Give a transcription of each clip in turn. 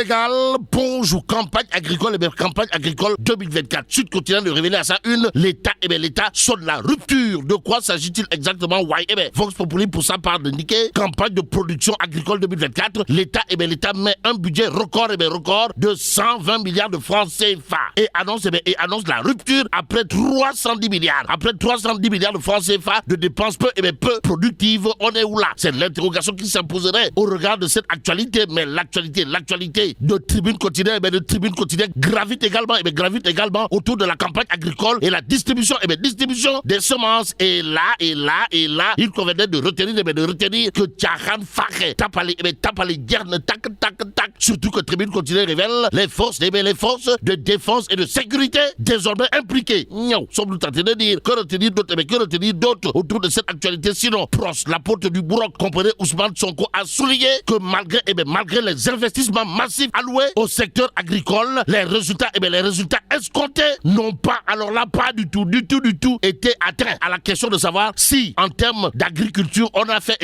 Sénégal, bonjour, campagne agricole, campagne agricole 2024. Sud Quotidien de révéler à sa une, l'État, l'État sonne la rupture. De quoi s'agit-il exactement? Vox Populi pour sa part d'indiquer, campagne de production agricole 2024, l'État, l'État met un budget record, record de 120 milliards de francs CFA. Et annonce la rupture après 310 milliards. Après 310 milliards de francs CFA de dépenses peu productives, on est où là? C'est l'interrogation qui s'imposerait au regard de cette actualité. Mais l'actualité de Tribune Quotidienne, gravite également autour de la campagne agricole et la distribution, des semences. Et là, il convenait de retenir que Tchahan Faké tape à les guerres, tac. Surtout que Tribune Quotidienne révèle les forces de défense et de sécurité désormais impliquées. Sommes-nous tentés de dire que retenir d'autres autour de cette actualité? Sinon, Pros, la porte du Bourroc, comprenez Ousmane Sonko, a souligné que malgré les investissements massifs alloués au secteur agricole, les résultats escomptés n'ont pas, alors là, pas du tout, été atteints. À la question de savoir si, en termes d'agriculture, on a fait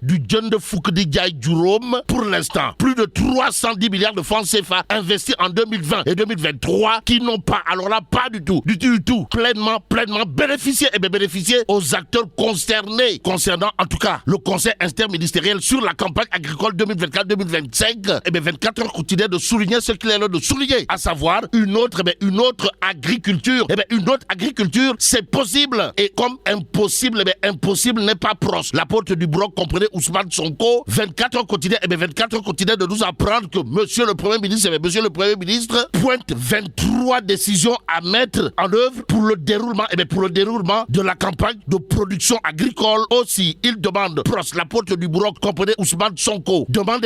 du John de Foucault Djaï-Djourom pour l'instant. Plus de 310 milliards de francs CFA investis en 2020 et 2023 qui n'ont pas, alors là, pas du tout, pleinement bénéficié aux acteurs concernés, concernant en tout cas le conseil interministériel sur la campagne agricole 2024-2025. 24 heures quotidiennes de souligner ce qu'il est là de souligner, à savoir une autre agriculture. Une autre agriculture, c'est possible. Et comme impossible, impossible n'est pas proche. La porte du bloc, comprenez Ousmane Sonko, 24 heures quotidiennes, de nous apprendre que Monsieur le Premier ministre pointe 23 décisions à mettre en œuvre pour le déroulement, de la campagne de production agricole. Aussi, il demande, la porte du bloc, comprenez Ousmane Sonko, demande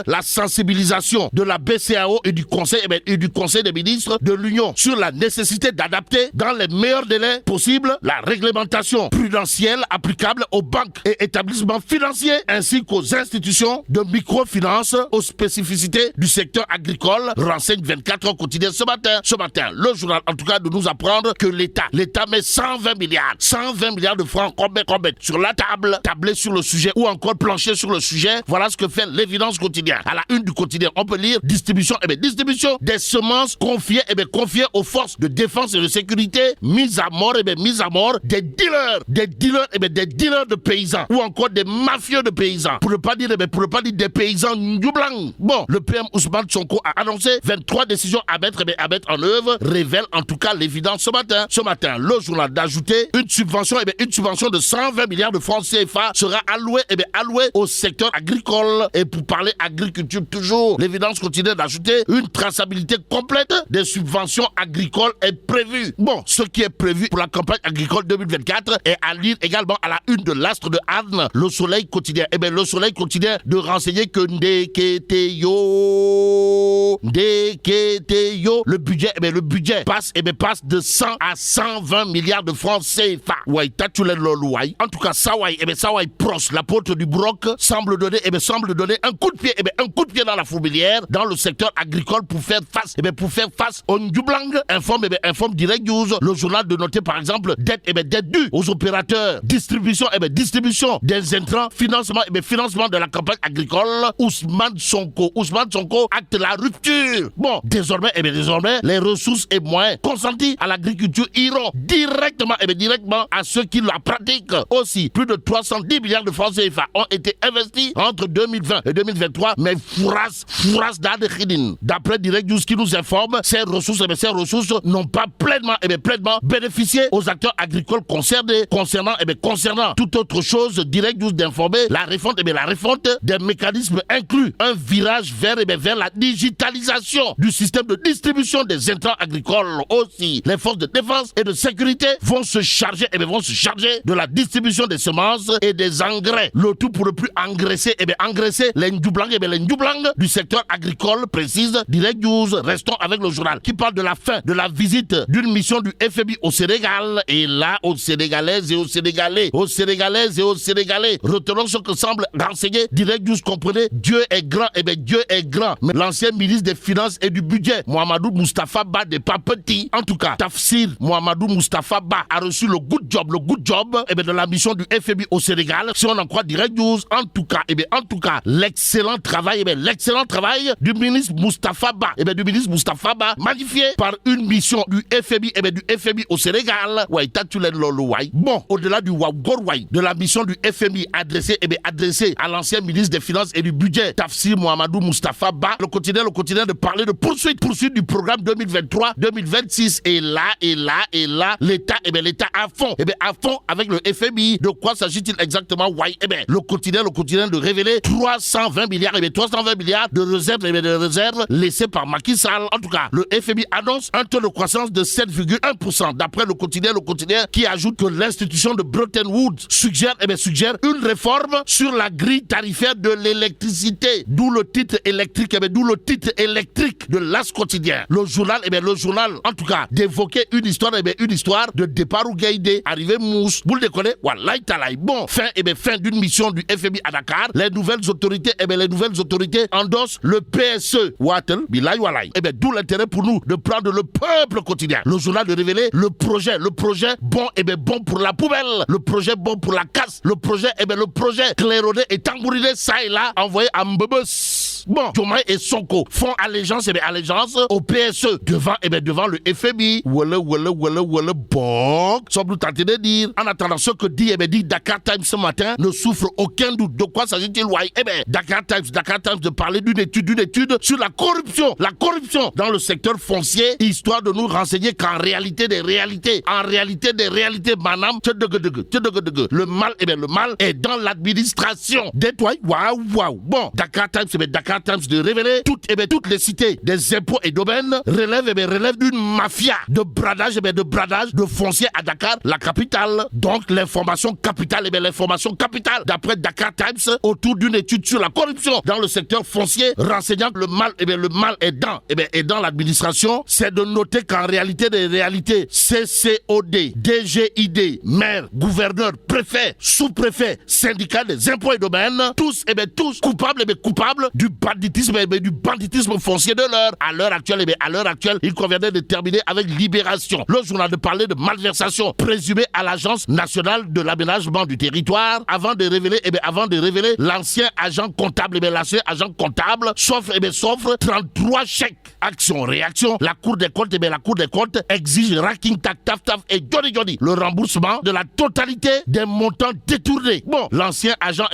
la sensibilisation de la BCAO et du Conseil des ministres de l'Union sur la nécessité d'adapter dans les meilleurs délais possibles la réglementation prudentielle applicable aux banques et établissements financiers ainsi qu'aux institutions de microfinance aux spécificités du secteur agricole, renseigne 24 heures quotidiennes ce matin. Le journal, en tout cas, de nous apprendre que l'État met 120 milliards de francs sur la table, tablé sur le sujet ou encore planché sur le sujet. Voilà ce que fait l'évidence quotidienne. À la une du quotidien, on peut lire distribution des semences confiées aux forces de défense et de sécurité, mise à mort des dealers de paysans ou encore des mafieux de paysans. Pour ne pas dire des paysans blancs. Bon, le PM Ousmane Sonko a annoncé 23 décisions à mettre en œuvre, révèle en tout cas l'évidence ce matin. Le journal d'ajouter une subvention de 120 milliards de francs CFA sera allouée au secteur agricole. Et pour parler agriculture toujours, l'évidence continue d'ajouter une traçabilité complète des subventions agricoles est prévue. Bon, ce qui est prévu pour la campagne agricole 2024 est à lire également à la une de l'Astre de Anne, Le Soleil quotidien. Le Soleil continue de renseigner que le budget passe de 100 à 120 milliards de francs CFA. En tout cas, ça proche, la porte du Broc semble donner un coup de pied dans la fourmilière dans le secteur agricole pour faire face au Ndjoublang. Informe Direct News, le journal de noter par exemple dette due aux opérateurs, distribution des intrants, financement de la campagne agricole. Ousmane Sonko acte la rupture. Bon, désormais, les ressources et moyens consentis à l'agriculture iront directement à ceux qui la pratiquent. Aussi, plus de 310 milliards de francs CFA ont été investis entre 2020 et 2023, mais fouras d'Adechidine. D'après Direct News qui nous informe, ces ressources n'ont pas pleinement bénéficié aux acteurs agricoles concernant toute autre chose. Direct News d'informer la refonte des mécanismes inclut un virage vers la digitalisation du système de distribution des intrants agricoles. Aussi, les forces de défense et de sécurité vont se charger de la distribution des semences et des engrais. Le tout pour ne plus engraisser les Ndjoublang du secteur agricole, précise Direct News. Restons avec le journal qui parle de la fin de la visite d'une mission du FMI au Sénégal. Et là, aux Sénégalaises et aux Sénégalais, retenons ce que semble renseigner Direct News. Comprenez, Dieu est grand, Dieu est grand. Mais l'ancien ministre des Finances et du Budget, Mohamedou Moustapha Ba, n'est pas petit. En tout cas, Tafsir Mohamedou Moustapha Ba a reçu le good job de la mission du FMI au Sénégal. Si on en croit Direct News, en tout cas, l'excellent travail travail du ministre Moustapha Ba. Et bien du ministre Moustapha Ba, magnifié par une mission du FMI, et bien du FMI au Sénégal. Ouais, bon, au-delà du Wagorway, de la mission du FMI adressée à l'ancien ministre des Finances et du Budget, Tafsir Mohamedou Moustapha Ba, le quotidien de parler de poursuite du programme 2023-2026. Et là, l'État, l'État à fond avec le FMI. De quoi s'agit-il exactement? Ouais, le quotidien de révéler 320 milliards de réserves, laissées par Macky Sall. En tout cas, le FMI annonce un taux de croissance de 7,1%. D'après le quotidien qui ajoute que l'institution de Bretton Woods suggère une réforme sur la grille tarifaire de l'électricité. D'où le titre électrique, de l'As quotidien. Le journal, en tout cas, d'évoquer une histoire de départ ou Gaïdé, arrivée mousse. Vous le déconnez? Wallahi talaï. Bon, fin d'une mission du FMI à Dakar. Les nouvelles autorités endossent le PSE. Watel, bilay walay. D'où l'intérêt pour nous de prendre le peuple quotidien. Le journal de révéler le projet bon, bon pour la poubelle. Le projet bon pour la casse. Le projet claironné et tambouriné, ça et là, envoyé à Mbebus. Bon, Diomaye et Sonko font allégeance au PSE devant le FMI. Bon, sommes-nous tentés de dire. En attendant, ce que dit Dakar Times ce matin ne souffre aucun doute. De quoi s'agit-il? Dakar Times de parler d'une étude sur la corruption dans le secteur foncier, histoire de nous renseigner qu'en réalité des réalités, madame, le mal est dans l'administration. Waouh. Bon, Dakar Times de révéler toutes les cités des impôts et domaines relèvent d'une mafia de bradage de foncier à Dakar, la capitale. Donc l'information capitale, d'après Dakar Times, autour d'une étude sur la corruption dans le secteur foncier, renseignant que le mal est dans l'administration. C'est de noter qu'en réalité des réalités, CCOD, DGID, maire, gouverneur, préfet, sous-préfet, syndicat des impôts et domaines, tous coupables du banditisme foncier de l'heure. À l'heure actuelle, il conviendrait de terminer avec Libération. Le journal de parler de malversation présumée à l'Agence nationale de l'aménagement du territoire avant de révéler l'ancien agent comptable. L'ancien agent comptable s'offre 33 chèques. Action-réaction. La Cour des comptes exige Raking Taf et Johnny le remboursement de la totalité des montants détournés. Bon, l'ancien agent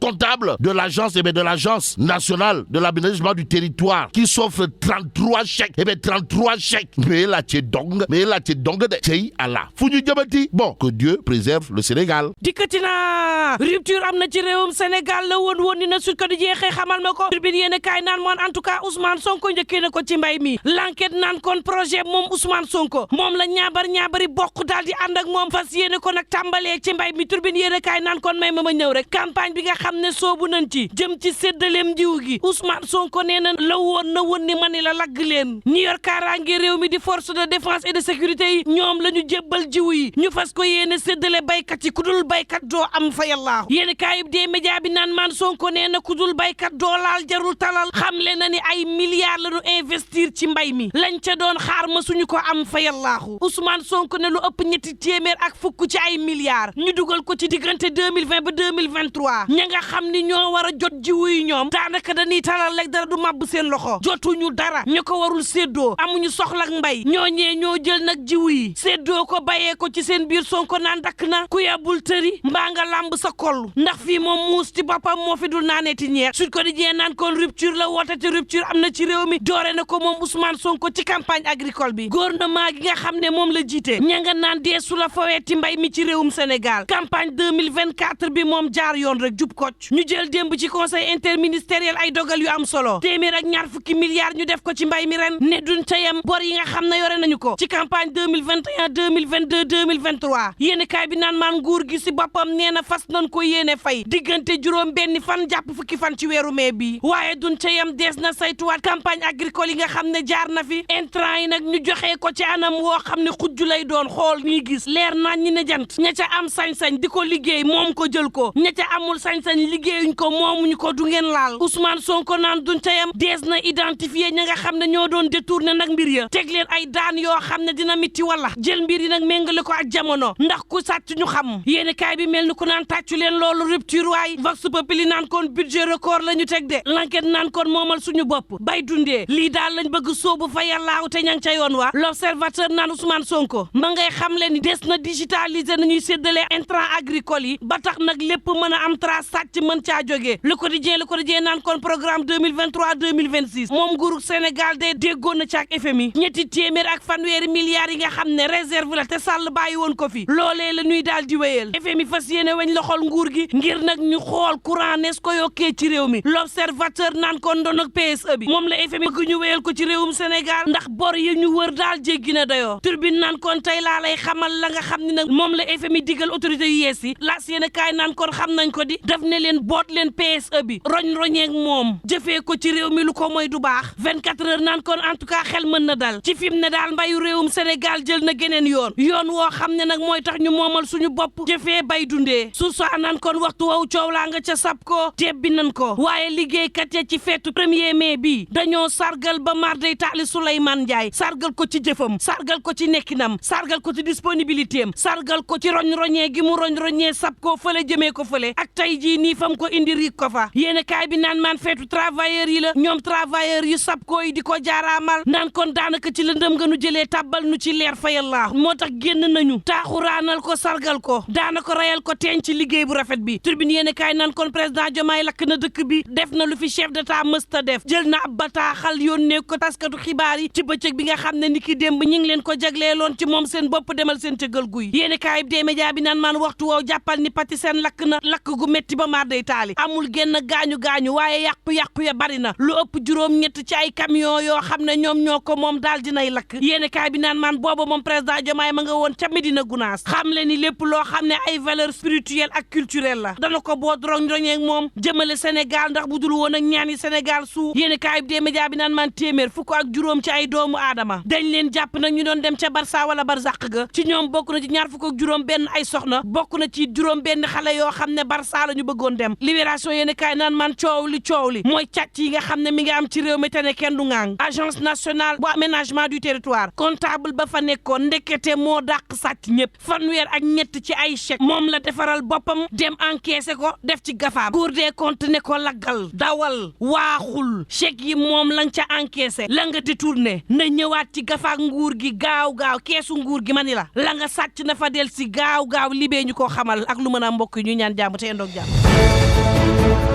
comptable de l'Agence nationale de l'aménagement du territoire qui s'offre 33 chèques. 33 chèques. Mais là, tu es dong de Tchei Allah. Founou Diabati. Bon, que Dieu préserve le Sénégal. Dikatina rupture amna ci réewum Sénégal la woon ni na Sud Quotidien xëy xamal ma ko. Tribune yéen kaay naan moon en tout cas Ousmane Sonko njëkkee na ko ci mbay mi. L'enquête naan kon projet moom Ousmane Sonko moom la ñaabari bokk daal di ànd ak moom fas yéene ko nag tàmbalee ci mbay mi. Tribune yéen kaay naan kon may ma ñëw rek campagne bi nga xam ne soobu nañ ci jëm ci séddaleem jiw gi Ousmane Sonko nee na la woon ni mani la lagg leen ñi yor kaaraange réew mi di force de défense et de sécurité yi ñoom la ñu jébbal jiw yi ñu fas ko yéene séddale baykat yi ku dul baykat doo am fa yàllaahu yéen kaayub dee média bi naan man Sonko nee na ku dul baykat doo laal jarul talal xam le na ni ay milliards la ñu investir ci mbay mi lañ ca doon xaar ma suñu ko am fa yàllaahu Ousmane Sonko ne lu ëpp ñetti téeméer ak fukk ci ay milliards ñu dugal ko ci diggante 2020 ba 2023 ña nga xam ni ñoo war a jot jiw yi ñoom daanaka dañuy talal rek dara du màbb seen loxo jotuñu dara ñu ko warul séddoo amuñu soxla ak mbay ñooñee ñoo jël nag jiw yi séddoo ko bayee ko ci seen biir Sonko naan dakk na ku yabul tëri mbaa nga làmb sa koll ndax fii moom muus ci boppam moo fi dul naaneeti ñeex Sud Quotidien naan kon rupture la woote te rupture am na ci réew mi doore na ko moom Ousmane Sonko ci campagne agricole bi gouvernement gi nga xam ne moom la jiite ña nga naan dee su la faweeti mbay mi ci réewum Sénégal campagne 2024 bi moom jaar yoon rek jub kocc ñu jël démb ci conseil interministériel ay dogal yu am solo téeméer ak ñaar fukki milliards ñu def ko ci mbay mi ren ne duñ ca yem bor yi nga xam ne yore nañu ko ci campagne 2021 2022 2023 yéeni kaay bi naan maan nguur gi si boppam nee na fas nañ ko yéene fay diggante juróom benni fan jàpp fukki fan ci weeru mai bi waaye duñ ca yem dees na saytuwaat campagne agricole yi nga xam ne jaar na fi intrant yi nag ñu joxee ko ci anam woo xam ne xujju lay doon xool ñuy gis leer naan ñi ne jant ña ca am sañ-sañ di ko liggéey moom ko jël ko ña ca amul sañ-sañ liggéeyuñ ko moomuñu ko du ngeen laal Ousmane Sonko naan duñ ca yam dees na identifier ña nga xam ne ñoo doon détourné nag mbir ya teg leen ay daan yoo xam ne dina mitti wala jël mbir yi nag méngale ko ak jamono ndax ku sàcc ñu xam yéen kaay bi mel ni ku naan tàccu leen loolu rupture waay vox populi naan kon budget record la ñu teg de l'enquête naan kon moomal suñu bopp bay dundee lii daal lañ bëgg soobu fa yàllaaw te ña ngi ca yoon wa l'observateur naan Ousmane Sonko ma ngay xam leen ni des na digitaliser nañuy séddale intrant agricole yi ba tax nag lépp mën a am trace sàcc mën caa jógee le quotidien naan kon programme 2023-2026 moom nguuru Sénégal de déggoon na ci ak FMI ñetti téeméer ak fanweeri milliards yi nga xam ne réserve la te Sall bàyyi woon ko fi loolee la ñuy daal di wéyal FMI fas yéene weñ loxol nguur gi ngir nag ñu xool courant nees ko yokkee ci réew mi l'observateur naan kon doon ak PSE bi moom la FMI bëgg ñu wéyal ko ci réewum Sénégal ndax bor yi ñu wër daal jéggi na dayoo turbine naan kon tey laa lay xamal la nga xam ne nag moom la FMI digal autorité yu yees yi laas yéene kaay naan kon xam nañ ko di daf ne leen boot leen PSE bi roñeeg moom jëfee ko ci réew mi lu ko mooy du baax 24 heures naan kon en tout cas xel mën na dal ci fi mu ne daal mbayu réewum Sénégal jël na geneen yoon woo xam ne nag mooy tax ñu moomal suñu bopp jëfee bay dundee su soo naan kon waxtu waw coow laa nga ca sab ko teeb bi nan ko waaye liggéeykat ya ci feetu 1er mai bi dañoo sargal ba mar day taali Souleymane Ndiaye sargal ko ci jëfam sargal ko ci nekkinam sargal ko ci disponibilité am sargal ko ci roñ-roñee gi mu roñ-roñee sab ko fële jëmee ko fële ak tey jii nii fam ko indi riik ko fa yéen kaay bi naan maan feetu travailleurs yi la ñoom travailleurs yu sab ko yi di ko jaaraamal naan kon daanaka ci lëndëm nga nu jëlee tàbbal nu ci leer fa yàlla moo tax génn nañu taaxuraanal ko sargal ko daana ko rayal ko teen ci liggéey bu rafet bi turbine yéen kaay naan kon président Diomaye lakk na dëkk bi def na lu fi chef d'état mësta def jël na ab bataaxal yónnee ko taskatu xibaar yi ci bëccëg bi nga xam ne ni ki démb ñi ngi leen ko jagleeloon ci moom seen bopp demal seen cëggal guy yéen kaay bi dee média bi naan maan waxtu woow jàppal ni pati seen lakk na lakk gu metti ba maar day taali amul genn gaañu-gaañu waaye yàqu-yàqu ya bari na lu ëpp juróom-ñett ci ay camion yoo xam ne ñoom ñoo ko moom daal dinay lakk yéen kaay bi naan maan booba moom président Diomaye ma nga woon ca Médina Gounass xam le ni lépp loo xam ne ay valeur spirituelle ak culturelle la dana ko boot roñ-roñeeg moom jëmale Sénégal ndax bu dul woon ak ñaani Sénégal suu yéen kaay bi dee média bi naan maan téeméer fukk ak juróom ci ay doomu aadama dañ leen jàpp nag ñu doon dem ca Barça wala Barzak ga ci ñoom bokk na ci ñaar fukk ak juróom benn ay soxna bokk na ci juróom benn xale yoo xam ne Barça la ñu bëggoon dem libération yéen kaay naan maan coow li mooy càcc yi nga xam ne mi ngi am ci réew mi te ne kenn du ŋaang agence nationale bu aménagement du territoire comptable ba fa nekkoon ndekete moo dàq sàcc ñëpp fanweer ak ñett ci ay chèque moom la defaral boppam dem encaissé ko def ci gafaam Cour des comptes ne ko laggal dawal waaxul chèque yi moom la nga ca encaissé la nga détourné na ñëwaat ci gafaak nguur gi gaaw keesu nguur gi ma ni la nga sàcc na fa del si gaaw libee ñu ko xamal ak lu mën a mbokk yi ñu ñaan jàmm te yendoog jàmm